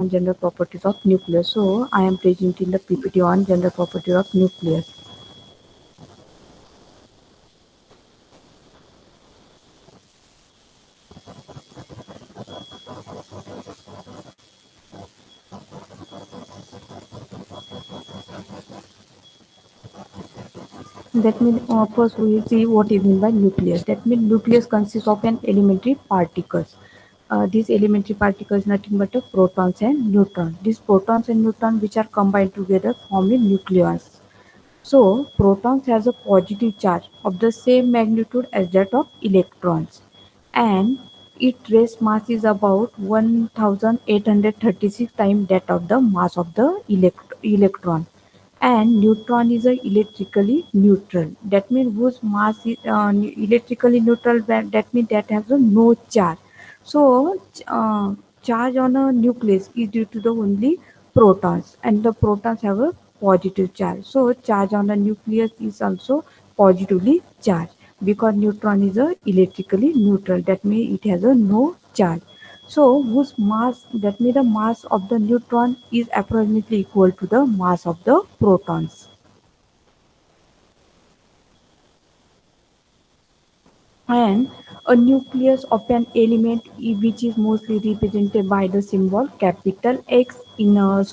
on general properties of nucleus. So I am presenting the PPT on general properties of nucleus. That means first we will see what is meant by nucleus. That means nucleus consists of an elementary particles. These elementary particles nothing but protons and neutrons. These protons and neutrons which are combined together form a nucleus. So, protons has a positive charge of the same magnitude as that of electrons, and its rest mass is about 1836 times that of the mass of the electron. And neutron is a electrically neutral. That means whose mass is electrically neutral. That means that has a no charge. So, charge on a nucleus is due to the only protons, and the protons have a positive charge. So, charge on the nucleus is also positively charged because neutron is a electrically neutral. That means it has a no charge. So, whose mass, that means the mass of the neutron is approximately equal to the mass of the protons. And a nucleus of an element which is mostly represented by the symbol capital X in a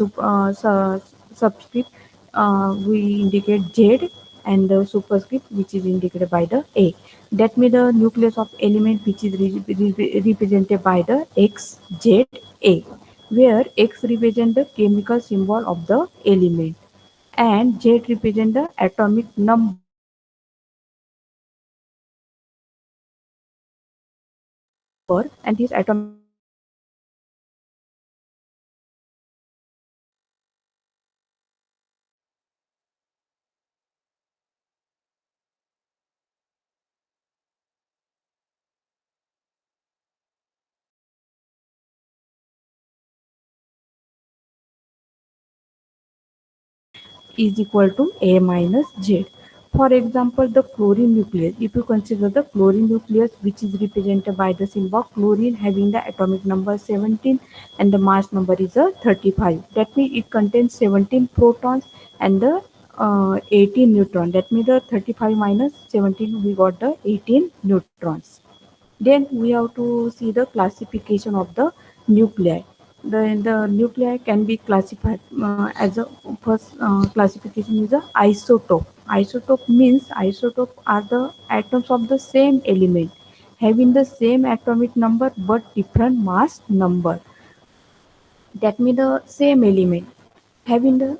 subscript we indicate Z, and the superscript which is indicated by the A. That means the nucleus of element which is represented by the XZA, where X represents the chemical symbol of the element and Z represents the atomic number, and this atomic number is represented by the is equal to A minus Z. For example, the chlorine nucleus. If you consider the chlorine nucleus, which is represented by the symbol chlorine having the atomic number 17 and the mass number is a 35. That means it contains 17 protons and the 18 neutrons. That means the 35 minus 17 we got the 18 neutrons. Then we have to see the classification of the nuclei. The nuclei can be classified as a first classification is a isotope. Isotope means isotope are the atoms of the same element having the same atomic number but different mass number. That means the same element having the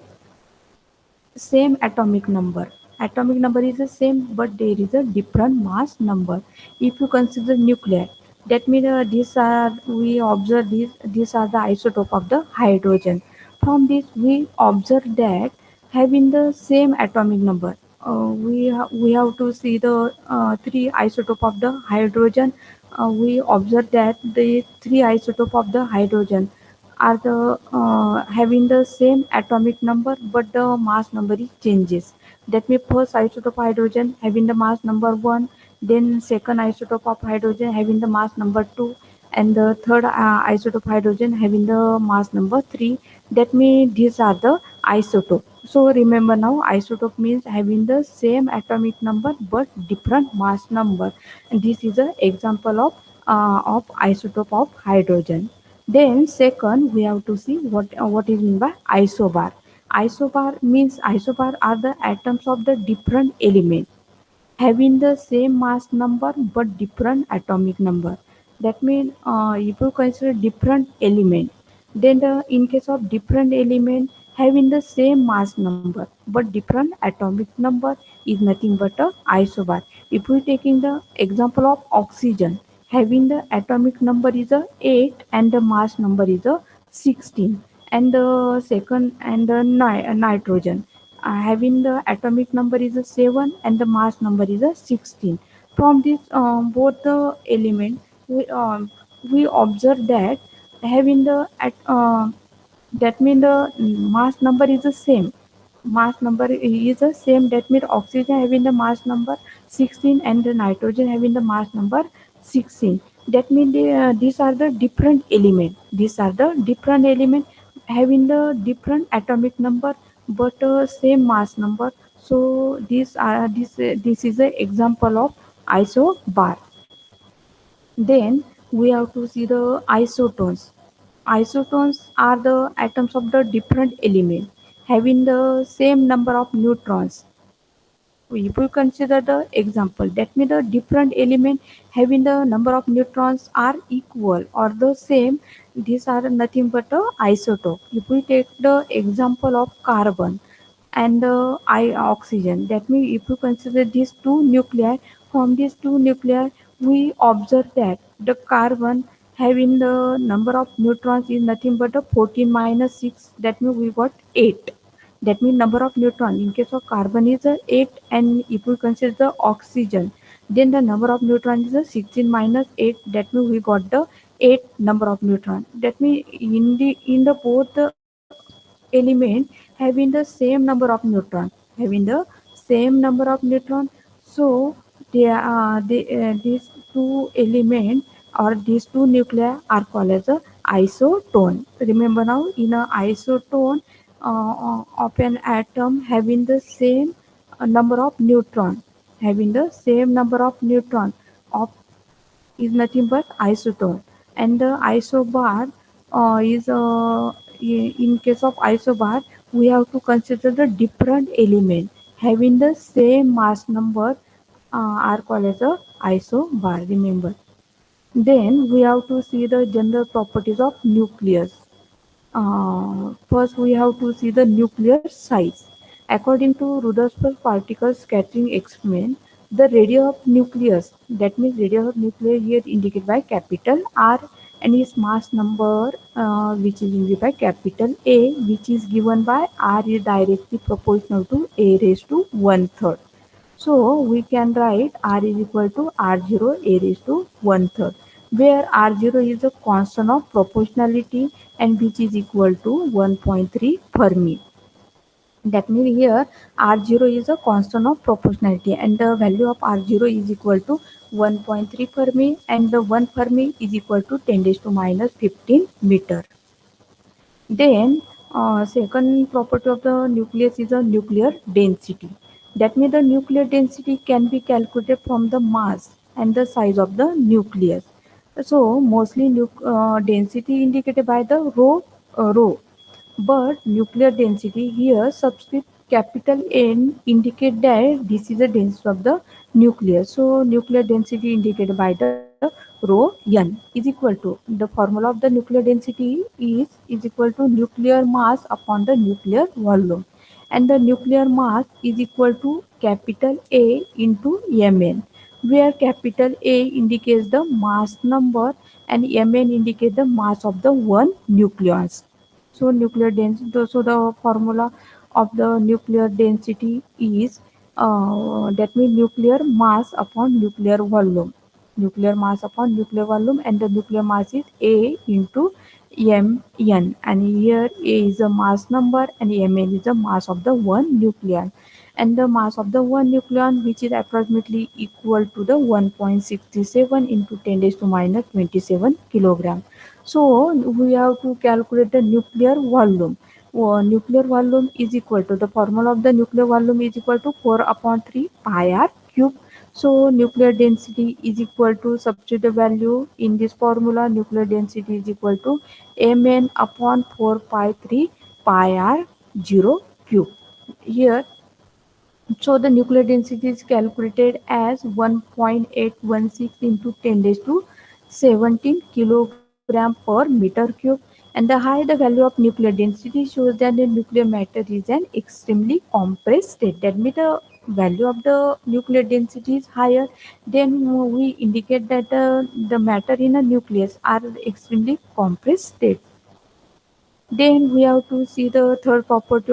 same atomic number. Atomic number is the same, but there is a different mass number. If you consider nuclei, that means these are we observe these are the isotope of the hydrogen. From this we observe that having the same atomic number. We have to see the three isotope of the hydrogen. We observe that the three isotope of the hydrogen are the having the same atomic number but the mass number is changes. That means first isotope of hydrogen having the mass number 1, then second isotope of hydrogen having the mass number 2, and the third isotope of hydrogen having the mass number 3. That means these are the isotope. So remember now isotope means having the same atomic number but different mass number, and this is an example of isotope of hydrogen. Then second, we have to see what is meant by isobar. Isobar means isobar are the atoms of the different element having the same mass number but different atomic number. That means if you consider different element, then in case of different element having the same mass number but different atomic number is nothing but a isobar. If we taking the example of oxygen, having the atomic number is a 8 and the mass number is a 16, and the second and the nitrogen having the atomic number is a 7 and the mass number is a 16. From this both the element we observe that having the that means the mass number is the same. Mass number is the same. That means oxygen having the mass number 16 and the nitrogen having the mass number 16. That means these are the different element. These are the different element, having the different atomic number but same mass number. So this is an example of isobar. Then we have to see the isotones. Isotones are the atoms of the different element having the same number of neutrons. If we consider the example, that means the different element having the number of neutrons are equal or the same, these are nothing but a isotope. If we take the example of carbon and oxygen, that means if you consider these two nuclei, from these two nuclei we observe that the carbon having the number of neutrons is nothing but a 14 minus 6, that means we got 8. That means number of neutron in case of carbon is 8, and if we consider the oxygen, then the number of neutron is 16 minus 8, that means we got the 8 number of neutron. That means in the both the element having the same number of neutron, having the same number of neutron. So these two elements or these two nuclei are called as a isotone. Remember now, in a isotone of an atom having the same number of neutron, having the same number of neutron of is nothing but isotone. And the isobar is in case of isobar we have to consider the different element having the same mass number are called as a isobar, remember. Then we have to see the general properties of nucleus. First, we have to see the nuclear size. According to Rutherford particle scattering experiment, the radius of nucleus, that means radius of nucleus here indicated by capital R, and its mass number, which is indicated by capital A, which is given by R is directly proportional to A raised to one third. So we can write R is equal to R0 A raised to one third, where R0 is a constant of proportionality and which is equal to 1.3 Fermi. That means here R0 is a constant of proportionality and the value of R0 is equal to 1.3 Fermi, and the 1 Fermi is equal to 10 raised to minus 15 meter. Then, second property of the nucleus is a nuclear density. That means the nuclear density can be calculated from the mass and the size of the nucleus. So, mostly density indicated by the rho. But nuclear density here subscript capital N indicate that this is the density of the nucleus. So nuclear density indicated by the rho n is equal to, the formula of the nuclear density is equal to nuclear mass upon the nuclear volume, and the nuclear mass is equal to capital A into Mn, where capital A indicates the mass number and Mn indicates the mass of the one nucleus. So nuclear density. So the formula of the nuclear density is that means nuclear mass upon nuclear volume. Nuclear mass upon nuclear volume, and the nuclear mass is A into Mn, and here A is a mass number and Mn is the mass of the one nucleon, and the mass of the one nucleon, which is approximately equal to the 1.67 into 10 raised to minus 27 kilogram. So we have to calculate the nuclear volume. Nuclear volume is equal to, the formula of the nuclear volume is equal to 4 upon 3 pi r cube. So nuclear density is equal to, substitute the value in this formula, nuclear density is equal to Mn upon 4 pi 3 pi r 0 cube. Here, so the nuclear density is calculated as 1.816 into 10 raised to 17 kilogram per meter cube. And the higher the value of nuclear density shows that the nuclear matter is an extremely compressed state. That means the value of the nuclear density is higher, then we indicate that the matter in a nucleus are extremely compressed state. Then we have to see the third property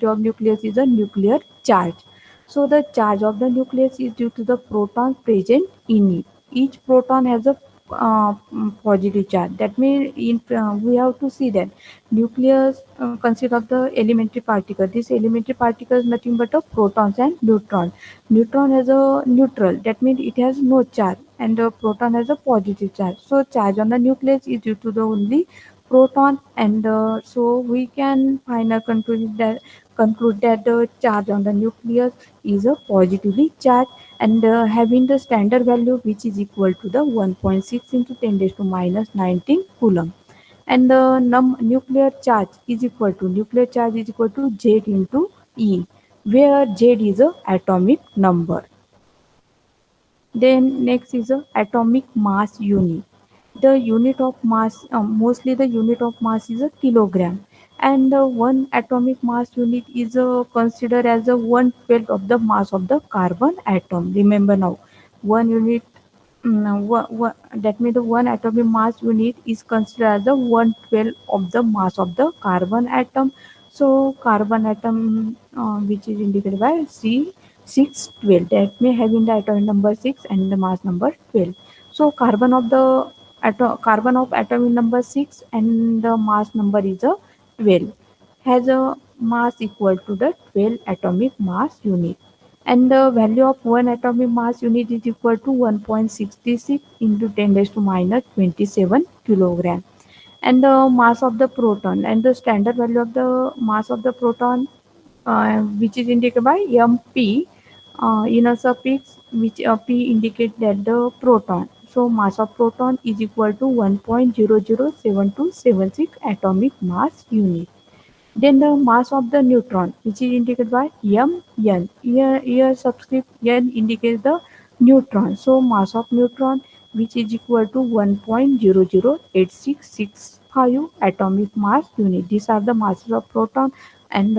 of nucleus is a nuclear charge. So the charge of the nucleus is due to the protons present in it. Each proton has a positive charge. That means we have to see that nucleus consists of the elementary particle. This elementary particle is nothing but a protons and neutron. Neutron has a neutral. That means it has no charge, and the proton has a positive charge. So charge on the nucleus is due to the only proton, and so we can finally conclude that the charge on the nucleus is a positively charged, and having the standard value which is equal to the 1.6 into 10 raised to minus 19 coulomb, and the nuclear charge is equal to Z into E, where Z is a atomic number. Then next is a atomic mass unit. The unit of mass, mostly the unit of mass is a kilogram, and one atomic mass unit is considered as a 1/12 of the mass of the carbon atom. Remember now, one unit. That means the one atomic mass unit is considered as the 1/12 of the mass of the carbon atom. So carbon atom, which is indicated by C612, that may having the atomic number 6 and the mass number 12. So carbon of atomic number 6 and the mass number is a 12, has a mass equal to the 12 atomic mass unit, and the value of one atomic mass unit is equal to 1.66 into 10 raised to minus 27 kilogram. And the mass of the proton, and the standard value of the mass of the proton, which is indicated by mp, inner suffix, which p indicates that the proton. So mass of proton is equal to 1.007276 atomic mass unit. Then the mass of the neutron, which is indicated by Mn. Here subscript N indicates the neutron. So mass of neutron, which is equal to 1.008665 atomic mass unit. These are the masses of proton and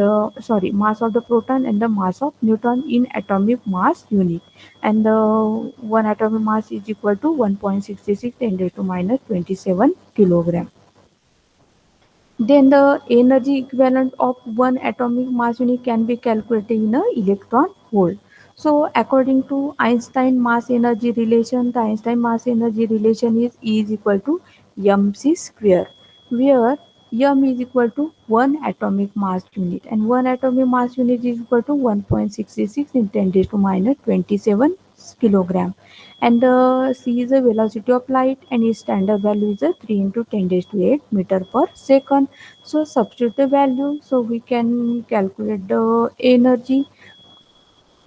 mass of the proton and the mass of neutron in atomic mass unit. And one atomic mass is equal to 1.66 10 raised to minus 27 kilogram. Then the energy equivalent of one atomic mass unit can be calculated in a electron volt. So according to Einstein mass energy relation, the Einstein mass energy relation is E is equal to mc square, where m is equal to one atomic mass unit, and one atomic mass unit is equal to 1.66 in 10 raised to minus 27 kilogram, and c is the velocity of light, and its standard value is 3 into 10 raised to 8 meter per second. So substitute the value, so we can calculate the energy.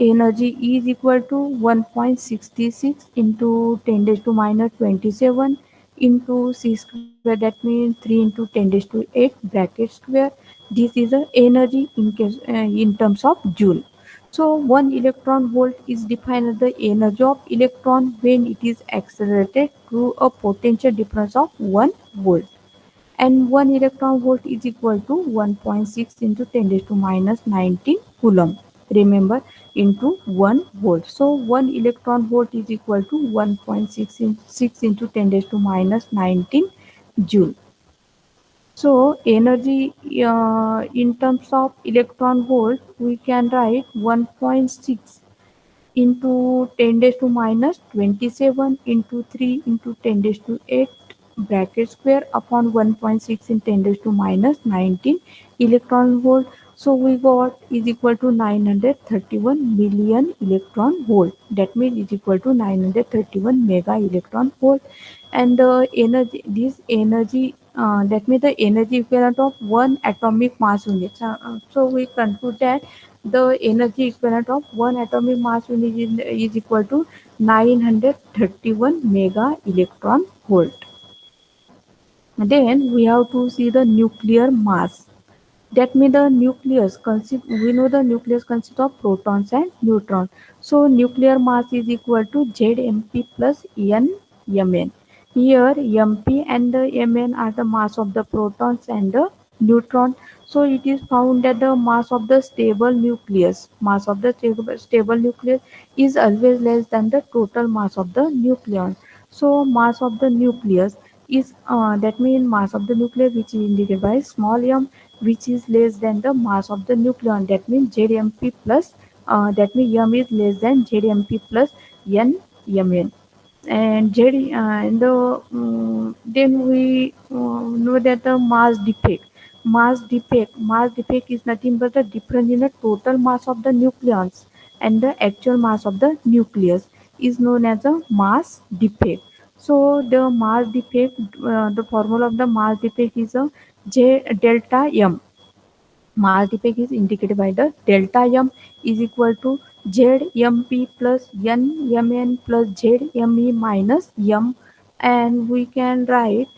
Energy is equal to 1.66 into 10 raised to minus 27 into c square, that means 3 into 10 raised to 8 bracket square. This is the energy in terms of joule. So 1 electron volt is defined as the energy of electron when it is accelerated through a potential difference of 1 volt, and 1 electron volt is equal to 1.6 into 10 raised to minus 19 coulomb. Remember, into 1 volt. So 1 electron volt is equal to 1.6 into 10 raised to minus 19 joule. So energy in terms of electron volt, we can write 1.6 into 10 raised to minus 27 into 3 into 10 raised to 8 bracket square upon 1.6 in 10 raised to minus 19 electron volt. So we got is equal to 931 million electron volt. That means is equal to 931 mega electron volt. And the energy, this energy, that means the energy equivalent of one atomic mass unit. So we conclude that the energy equivalent of one atomic mass unit is equal to 931 mega electron volt. Then we have to see the nuclear mass. That means the nucleus consists, we know the nucleus consists of protons and neutrons. So nuclear mass is equal to Zmp plus Nmn. Here Mp and the Mn are the mass of the protons and the neutron. So it is found that the mass of the stable nucleus is always less than the total mass of the nucleon. So mass of the nucleus is that means mass of the nucleus, which is indicated by small m, which is less than the mass of the nucleon. That means Zmp plus, that means m is less than Zmp plus Nmn. And then we know that the mass defect is nothing but the difference in the total mass of the nucleons and the actual mass of the nucleus is known as a mass defect. So the mass defect, the formula of the mass defect is a J delta M. Mass defect is indicated by the delta M is equal to ZMP plus NMN plus ZME minus M, and we can write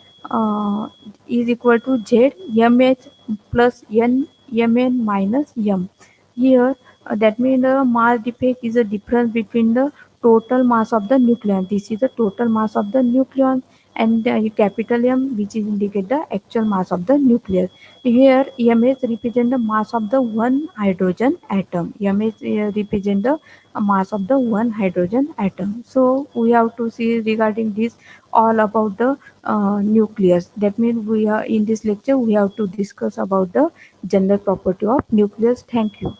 is equal to ZMH plus NMN minus M. Here that means the mass defect is a difference between the total mass of the nucleon. This is the total mass of the nucleon, and capital M, which is indicate the actual mass of the nucleus. Here mh represent the mass of the one hydrogen atom. Mh represent the mass of the one hydrogen atom. So we have to see regarding this all about the nucleus. That means we are in this lecture we have to discuss about the general property of nucleus. Thank you.